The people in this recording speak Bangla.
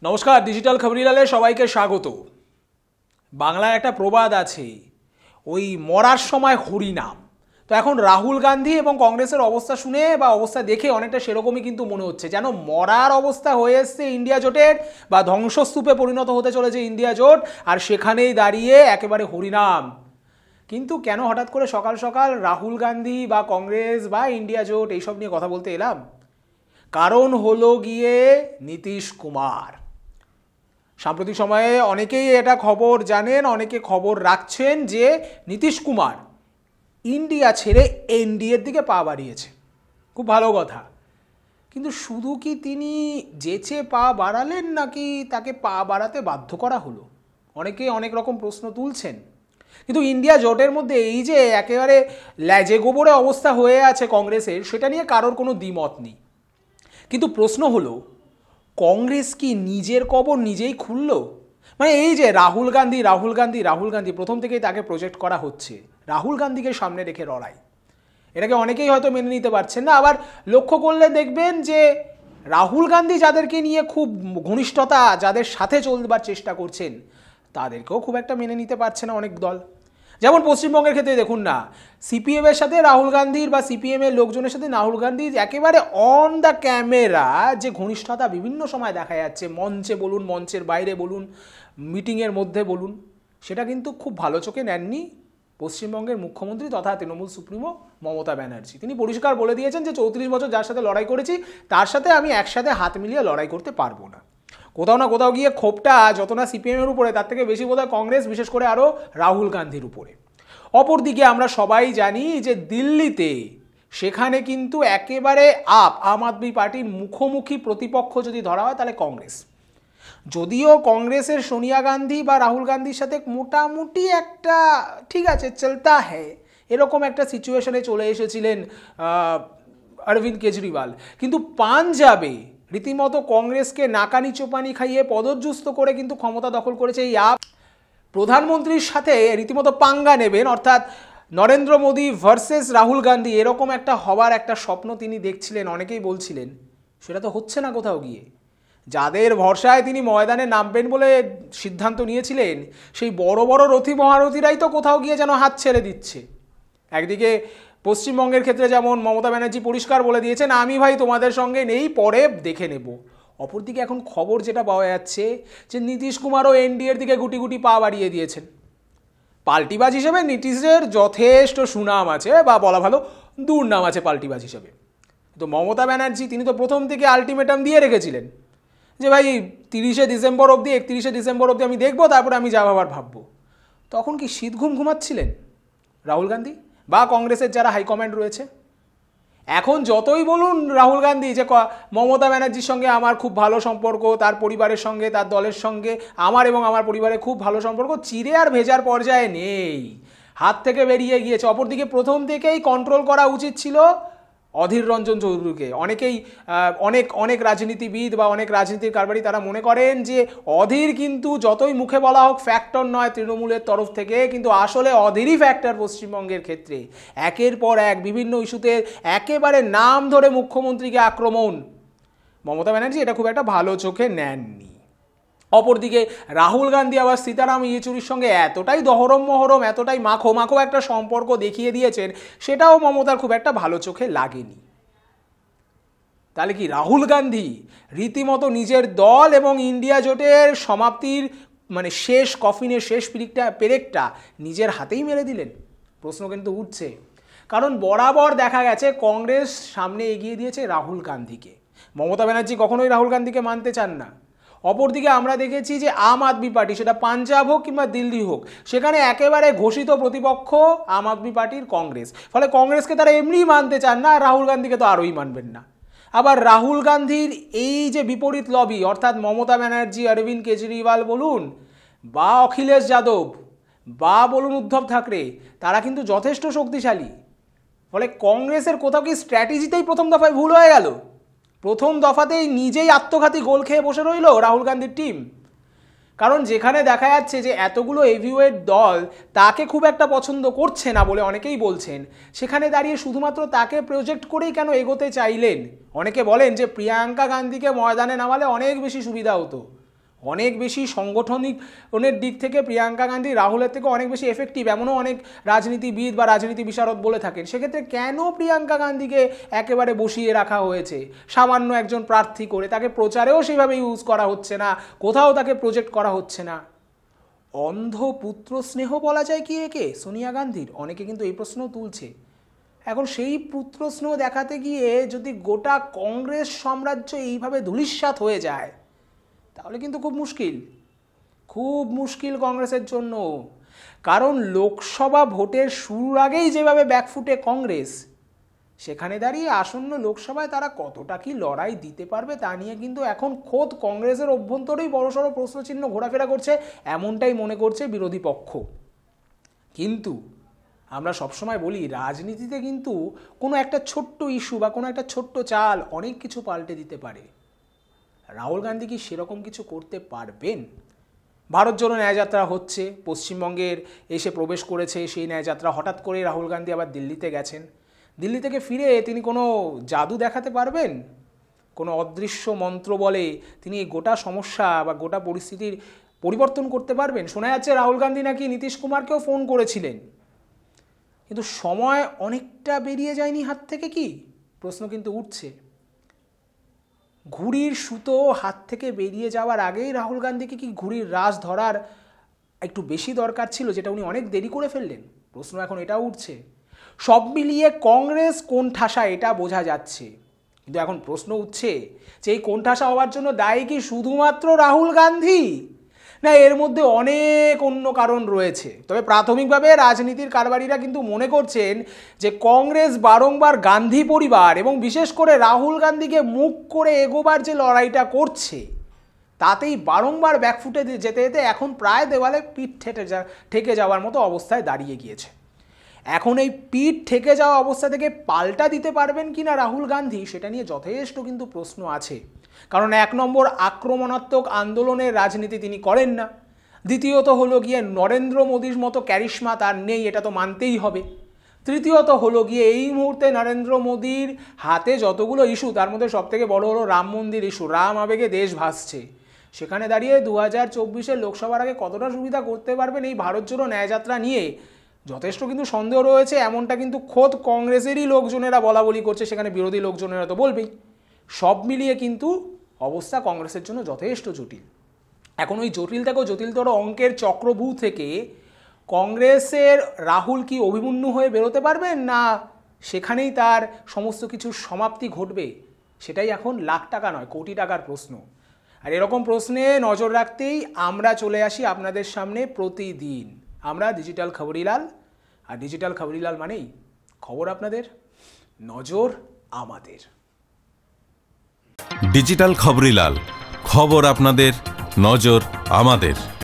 নমস্কার, ডিজিটাল খবরিলালে সবাইকে স্বাগত। বাংলায় একটা প্রবাদ আছে, ওই মরার সময় হরিনাম। তো এখন রাহুল গান্ধী এবং কংগ্রেসের অবস্থা শুনে বা অবস্থা দেখে অনেকটা সেরকমই কিন্তু মনে হচ্ছে, যেন মরার অবস্থা হয়ে এসছে ইন্ডিয়া জোটের, বা ধ্বংসস্তূপে পরিণত হতে চলেছে ইন্ডিয়া জোট, আর সেখানেই দাঁড়িয়ে একেবারে হরিনাম। কিন্তু কেন হঠাৎ করে সকাল সকাল রাহুল গান্ধী বা কংগ্রেস বা ইন্ডিয়া জোট এইসব নিয়ে কথা বলতে এলাম? কারণ হলো গিয়ে নীতিশ কুমার। সাম্প্রতিক সময়ে অনেকেই এটা খবর জানেন, অনেকে খবর রাখছেন যে নীতিশ কুমার ইন্ডিয়া ছেড়ে এনডিএর দিকে পা বাড়িয়েছে। খুব ভালো কথা, কিন্তু শুধু কি তিনি যেচে পা বাড়ালেন নাকি তাকে পা বাড়াতে বাধ্য করা হলো? অনেকেই অনেক রকম প্রশ্ন তুলছেন। কিন্তু ইন্ডিয়া জোটের মধ্যে এই যে একেবারে ল্যাজে গোবরে অবস্থা হয়ে আছে কংগ্রেসের, সেটা নিয়ে কারোর কোনো দ্বিমত নেই। কিন্তু প্রশ্ন হলো, কংগ্রেস কি নিজের কবর নিজেই খুলল? মানে এই যে রাহুল গান্ধী প্রথম থেকেই তাকে প্রজেক্ট করা হচ্ছে রাহুল গান্ধীকে সামনে রেখে লড়াই। এটাকে অনেকেই হয়তো মেনে নিতে পারছেন না। আবার লক্ষ্য করলে দেখবেন যে রাহুল গান্ধী যাদেরকে নিয়ে খুব ঘনিষ্ঠতা, যাদের সাথে চলবার চেষ্টা করছেন, তাদেরকেও খুব একটা মেনে নিতে পারছে না অনেক দল। যেমন পশ্চিমবঙ্গের ক্ষেত্রে দেখুন না, সিপিএমের সাথে রাহুল গান্ধীর বা সিপিএমের লোকজনের সাথে রাহুল গান্ধীর একেবারে অন দ্য ক্যামেরা যে ঘনিষ্ঠতা বিভিন্ন সময় দেখা যাচ্ছে, মঞ্চে বলুন, মঞ্চের বাইরে বলুন, মিটিংয়ের মধ্যে বলুন, সেটা কিন্তু খুব ভালো চোখে নেননি পশ্চিমবঙ্গের মুখ্যমন্ত্রী তথা তৃণমূল সুপ্রিমো মমতা ব্যানার্জি। তিনি পরিষ্কার বলে দিয়েছেন যে 34 বছর যার সাথে লড়াই করেছি, তার সাথে আমি একসাথে হাত মিলিয়ে লড়াই করতে পারবো না। কোথাও না কোথাও গিয়ে ক্ষোভটা যত না সিপিএমের উপরে, তার থেকে বেশি বোধহয় কংগ্রেস, বিশেষ করে আরও রাহুল গান্ধীর উপরে। অপরদিকে আমরা সবাই জানি যে দিল্লিতে সেখানে কিন্তু একেবারে আম আদমি পার্টির মুখোমুখি প্রতিপক্ষ যদি ধরা হয় তাহলে কংগ্রেস। যদিও কংগ্রেসের সোনিয়া গান্ধী বা রাহুল গান্ধীর সাথে মোটামুটি একটা ঠিক আছে চলতা হ্যায় এরকম একটা সিচুয়েশনে চলে এসেছিলেন অরবিন্দ কেজরিওয়াল, কিন্তু পাঞ্জাবে রীতিমতো কংগ্রেসকে নাকানি চোপানি খাইয়ে পদচ্যুত করে কিন্তু ক্ষমতা দখল করেছে এই আপ। প্রধানমন্ত্রীর সাথে রীতিমতো পাঙ্গা নেবেন, অর্থাৎ নরেন্দ্র মোদী ভার্সেস রাহুল গান্ধী, এরকম একটা হবার একটা স্বপ্ন তিনি দেখছিলেন, অনেকেই বলছিলেন। সেটা তো হচ্ছে না কোথাও গিয়ে। যাদের ভরসায় তিনি ময়দানে নামবেন বলে সিদ্ধান্ত নিয়েছিলেন, সেই বড় বড় রথী মহারথীরাই তো কোথাও গিয়ে যেন হাত ছেড়ে দিচ্ছে। একদিকে পশ্চিমবঙ্গের ক্ষেত্রে যেমন মমতা ব্যানার্জি পরিষ্কার বলে দিয়েছেন, আমি ভাই তোমাদের সঙ্গে নেই, পরে দেখে নেব। অপরদিকে এখন খবর যেটা পাওয়া যাচ্ছে যে নীতিশ কুমারও এনডিএর দিকে গুটি গুটি পা বাড়িয়ে দিয়েছেন। পাল্টিবাজ হিসেবে নীতিশের যথেষ্ট সুনাম আছে, বা বলা ভালো দুর্নাম আছে পাল্টিবাজ হিসেবে। তো মমতা ব্যানার্জি তিনি তো প্রথম থেকে আলটিমেটাম দিয়ে রেখেছিলেন যে ভাই 30শে ডিসেম্বর অবধি, 31শে ডিসেম্বর অবধি আমি দেখবো, তারপরে আমি যা ভাবার ভাববো। তখন কি শীত ঘুম ঘুমাচ্ছিলেন রাহুল গান্ধী বা কংগ্রেসের যারা হাইকমান্ড রয়েছে? এখন যতই বলুন রাহুল গান্ধী যে মমতা ব্যানার্জির সঙ্গে আমার খুব ভালো সম্পর্ক, তার পরিবারের সঙ্গে, তার দলের সঙ্গে আমার এবং আমার পরিবারের খুব ভালো সম্পর্ক, চিরে আর ভেজার পর্যায়ে নেই, হাত থেকে বেরিয়ে গিয়েছে। অপরদিকে প্রথম থেকেই কন্ট্রোল করা উচিত ছিল অধীর রঞ্জন চৌধুরীকে। অনেক রাজনীতিবিদ বা অনেক রাজনীতির কারবারি তারা মনে করেন যে অধীর কিন্তু যতই মুখে বলা হোক ফ্যাক্টর নয় তৃণমূলের তরফ থেকে, কিন্তু আসলে অধীরই ফ্যাক্টর পশ্চিমবঙ্গের ক্ষেত্রে। একের পর এক বিভিন্ন ইস্যুতে একেবারে নাম ধরে মুখ্যমন্ত্রীকে আক্রমণ, মমতা ব্যানার্জি এটা খুব একটা ভালো চোখে নেননি। অপরদিকে রাহুল গান্ধী আবার সীতারাম ইয়েচুরির সঙ্গে এতটাই দহরম মহরম, এতটাই মাখো মাখো একটা সম্পর্ক দেখিয়ে দিয়েছেন, সেটাও মমতার খুব একটা ভালো চোখে লাগেনি। তাহলে কি রাহুল গান্ধী রীতিমতো নিজের দল এবং ইন্ডিয়া জোটের সমাপ্তির মানে শেষ কফিনের শেষ পেরেকটা নিজের হাতেই মেরে দিলেন? প্রশ্ন কিন্তু উঠছে। কারণ বরাবর দেখা গেছে কংগ্রেস সামনে এগিয়ে দিয়েছে রাহুল গান্ধীকে, মমতা ব্যানার্জি কখনোই রাহুল গান্ধীকে মানতে চান না। অপরদিকে আমরা দেখেছি যে আম আদমি পার্টি, সেটা পাঞ্জাব হোক কিংবা দিল্লি হোক, সেখানে একেবারে ঘোষিত প্রতিপক্ষ আম আদমি পার্টির কংগ্রেস। ফলে কংগ্রেসকে তারা এমনিই মানতে চান না, আর রাহুল গান্ধীকে তো আরোই মানবেন না। আবার রাহুল গান্ধীর এই যে বিপরীত লবি, অর্থাৎ মমতা ব্যানার্জি, অরবিন্দ কেজরিওয়াল বলুন, বা অখিলেশ যাদব, বা বলুন উদ্ধব ঠাকরে, তারা কিন্তু যথেষ্ট শক্তিশালী। ফলে কংগ্রেসের কোথাও কি স্ট্র্যাটেজিতেই প্রথম দফায় ভুল হয়ে গেল? প্রথম দফাতেই নিজেই আত্মঘাতী গোল খেয়ে বসে রইল রাহুল গান্ধীর টিম। কারণ যেখানে দেখা যাচ্ছে যে এতগুলো হেভিওয়েট দল তাকে খুব একটা পছন্দ করছে না বলে অনেকেই বলছেন, সেখানে দাঁড়িয়ে শুধুমাত্র তাকে প্রজেক্ট করেই কেন এগোতে চাইলেন? অনেকে বলেন যে প্রিয়াঙ্কা গান্ধীকে ময়দানে নামালে অনেক বেশি সুবিধা হতো। অনেক বেশি সংগঠনিক দিক থেকে প্রিয়াঙ্কা গান্ধী রাহুলের থেকে অনেক বেশি এফেক্টিভ, এমনও অনেক রাজনীতিবিদ বা রাজনীতি বিশারদ বলে থাকেন। সেক্ষেত্রে কেন প্রিয়াঙ্কা গান্ধীকে একেবারে বসিয়ে রাখা হয়েছে সামান্য একজন প্রার্থী করে? তাকে প্রচারেও সেভাবে ইউজ করা হচ্ছে না, কোথাও তাকে প্রজেক্ট করা হচ্ছে না। অন্ধ পুত্র স্নেহ বলা যায় কি একে সোনিয়া গান্ধীর? অনেকে কিন্তু এই প্রশ্নও তুলছে। এখন সেই পুত্র স্নেহ দেখাতে গিয়ে যদি গোটা কংগ্রেস সাম্রাজ্য এইভাবে ধূলিসাৎ হয়ে যায়, তাহলে কিন্তু খুব মুশকিল কংগ্রেসের জন্য। কারণ লোকসভা ভোটের শুরুর আগেই যেভাবে ব্যাকফুটে কংগ্রেস, সেখানে দাঁড়িয়ে আসন্ন লোকসভায় তারা কতটা কি লড়াই দিতে পারবে তা নিয়ে কিন্তু এখন খোদ কংগ্রেসের অভ্যন্তরেই বড়সড় প্রশ্নচিহ্ন ঘোরাফেরা করছে, এমনটাই মনে করছে বিরোধী পক্ষ। কিন্তু আমরা সবসময় বলি রাজনীতিতে কিন্তু কোনো একটা ছোট্ট ইস্যু বা কোনো একটা ছোট্ট চাল অনেক কিছু পাল্টে দিতে পারে। রাহুল গান্ধী কি সেরকম কিছু করতে পারবেন? ভারত জোড়ো ন্যায়যাত্রা হচ্ছে, পশ্চিমবঙ্গের এসে প্রবেশ করেছে সেই ন্যায়যাত্রা, হঠাৎ করে রাহুল গান্ধী আবার দিল্লিতে গেছেন। দিল্লি থেকে ফিরে তিনি কোনো জাদু দেখাতে পারবেন? কোনো অদৃশ্য মন্ত্র বলে তিনি এই গোটা সমস্যা বা গোটা পরিস্থিতির পরিবর্তন করতে পারবেন? শোনা যাচ্ছে রাহুল গান্ধী নাকি নীতিশ কুমারকেও ফোন করেছিলেন, কিন্তু সময় অনেকটা বেরিয়ে যায়নি হাত থেকে? কি প্রশ্ন কিন্তু উঠছে। ঘুড়ির সুতো হাত থেকে বেরিয়ে যাওয়ার আগেই রাহুল গান্ধীকে কি ঘুড়ির রাশ ধরার একটু বেশি দরকার ছিল, যেটা উনি অনেক দেরি করে ফেললেন? প্রশ্ন এখন এটাও উঠছে। সব মিলিয়ে কংগ্রেস কোণঠাসা এটা বোঝা যাচ্ছে, কিন্তু এখন প্রশ্ন উঠছে যে এই কোণঠাসা হওয়ার জন্য দায়ী কি শুধুমাত্র রাহুল গান্ধী, না এর মধ্যে অনেক অন্য কারণ রয়েছে? তবে প্রাথমিকভাবে রাজনীতির কারবারিরা কিন্তু মনে করছেন যে কংগ্রেস বারংবার গান্ধী পরিবার এবং বিশেষ করে রাহুল গান্ধীকে মুখ করে এগোবার যে লড়াইটা করছে, তাতেই বারংবার ব্যাকফুটে যেতে যেতে এখন প্রায় দেওয়ালে পিঠ ঠেকে যাওয়ার মতো অবস্থায় দাঁড়িয়ে গিয়েছে। এখন এই পিঠ ঠেকে যাওয়া অবস্থা থেকে পাল্টা দিতে পারবেন কি না রাহুল গান্ধী, সেটা নিয়ে যথেষ্ট কিন্তু প্রশ্ন আছে। কারণ 1 নম্বর, আক্রমণাত্মক আন্দোলনের রাজনীতি তিনি করেন না। দ্বিতীয়ত হলো গিয়ে নরেন্দ্র মোদীর মতো ক্যারিশমা তার নেই, এটা তো মানতেই হবে। তৃতীয়ত হলো গিয়ে এই মুহূর্তে নরেন্দ্র মোদীর হাতে যতগুলো ইস্যু, তার মধ্যে সবথেকে বড় হলো রাম মন্দির ইস্যু। রাম আবেগে দেশ ভাসছে, সেখানে দাঁড়িয়ে 2024-এর লোকসভার আগে কতটা সুবিধা করতে পারবেন এই ভারত জোড়ো ন্যায়যাত্রা নিয়ে যথেষ্ট কিন্তু সন্দেহ রয়েছে। এমনটা কিন্তু খোদ কংগ্রেসেরই লোকজনেরা বলা বলি করছে, সেখানে বিরোধী লোকজনেরা তো বলবেই। সব মিলিয়ে কিন্তু অবস্থা কংগ্রেসের জন্য যথেষ্ট জটিল। এখন ওই জটিল থেকেও জটিলতর অঙ্কের চক্রব্যূহ থেকে কংগ্রেসের রাহুল কি অভিমন্যু হয়ে বেরোতে পারবেন, না সেখানেই তার সমস্ত কিছুর সমাপ্তি ঘটবে? সেটাই এখন লাখ টাকা নয় কোটি টাকার প্রশ্ন। আর এরকম প্রশ্নে নজর রাখতেই আমরা চলে আসি আপনাদের সামনে প্রতিদিন। আমরা ডিজিটাল খবরিলাল, আর ডিজিটাল খবরিলাল মানেই খবর আপনাদের, নজর আমাদের। ডিজিটাল খবরিলাল, খবর আপনাদের, নজর আমাদের।